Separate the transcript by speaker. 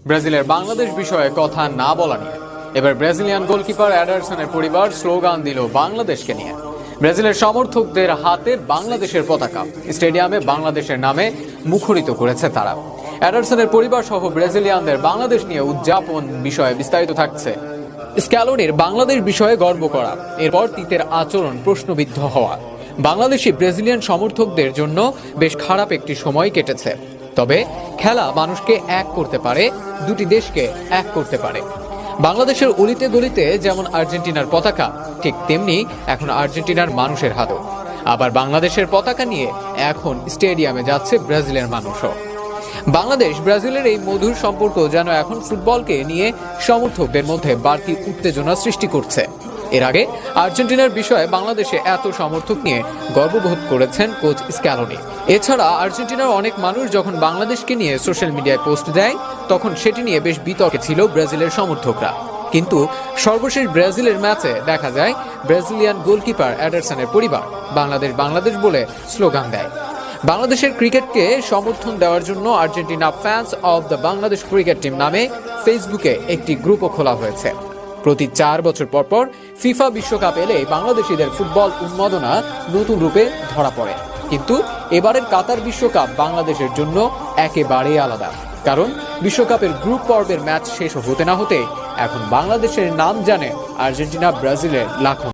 Speaker 1: ব্রাজিলের বাংলাদেশ বিষয়ে কথা না বলা নিয়ে এবার ব্রাজিলিয়ান গোলকিপার অ্যাডারসনের পরিবার স্লোগান দিল বাংলাদেশকে নিয়ে। ব্রাজিলের সমর্থকদের হাতে বাংলাদেশের পতাকা স্টেডিয়ামে বাংলাদেশের নামে মুখরিত করেছে তারা। অ্যাডারসনের পরিবার সহ ব্রাজিলিয়ানদের বাংলাদেশ নিয়ে উদযাপন বিষয়ে বিস্তারিত থাকছে। স্ক্যালোনির বাংলাদেশ বিষয়ে গর্ব করা, এরপর তিতের আচরণ প্রশ্নবিদ্ধ হওয়া। বাংলাদেশি ব্রাজিলিয়ান সমর্থকদের জন্য বেশ খারাপ একটি সময় কেটেছে। তবে খেলা মানুষকে এক করতে পারে, দুটি দেশকে এক করতে পারে। বাংলাদেশের অলিতে গলিতে যেমন আর্জেন্টিনার পতাকা, ঠিক তেমনি এখন আর্জেন্টিনার মানুষের হাতও। আবার বাংলাদেশের পতাকা নিয়ে এখন স্টেডিয়ামে যাচ্ছে ব্রাজিলের মানুষও। বাংলাদেশ ব্রাজিলের এই মধুর সম্পর্ক যেন এখন ফুটবলকে নিয়ে সমর্থকদের মধ্যে বাড়তি উত্তেজনা সৃষ্টি করছে। এর আগে আর্জেন্টিনার বিষয়ে বাংলাদেশে এত সমর্থক নিয়ে গর্ববোধ করেছেন কোচ স্ক্যালোনি। এছাড়া আর্জেন্টিনার অনেক মানুষ যখন বাংলাদেশকে নিয়ে সোশ্যাল মিডিয়ায় পোস্ট দেয়, তখন সেটি নিয়ে বেশ বিতর্কে ছিল ব্রাজিলের সমর্থকরা। কিন্তু সর্বশেষ ব্রাজিলের ম্যাচে দেখা যায় ব্রাজিলিয়ান গোলকিপার অ্যাডারসনের পরিবার বাংলাদেশ বাংলাদেশ বলে স্লোগান দেয়। বাংলাদেশের ক্রিকেটকে সমর্থন দেওয়ার জন্য Argentina fans of the Bangladesh cricket team নামে ফেসবুকে একটি গ্রুপও খোলা হয়েছে। প্রতি 4 বছর পর পর ফিফা বিশ্বকাপ এলে বাংলাদেশিদের ফুটবল উন্মাদনা নতুন রূপে ধরা পড়ে। কিন্তু এবারের কাতার বিশ্বকাপ বাংলাদেশের জন্য একেবারেই আলাদা, কারণ বিশ্বকাপের গ্রুপ পর্বের ম্যাচ শেষ হতে না হতে এখন বাংলাদেশের নাম জানে আর্জেন্টিনা ব্রাজিলের লাখো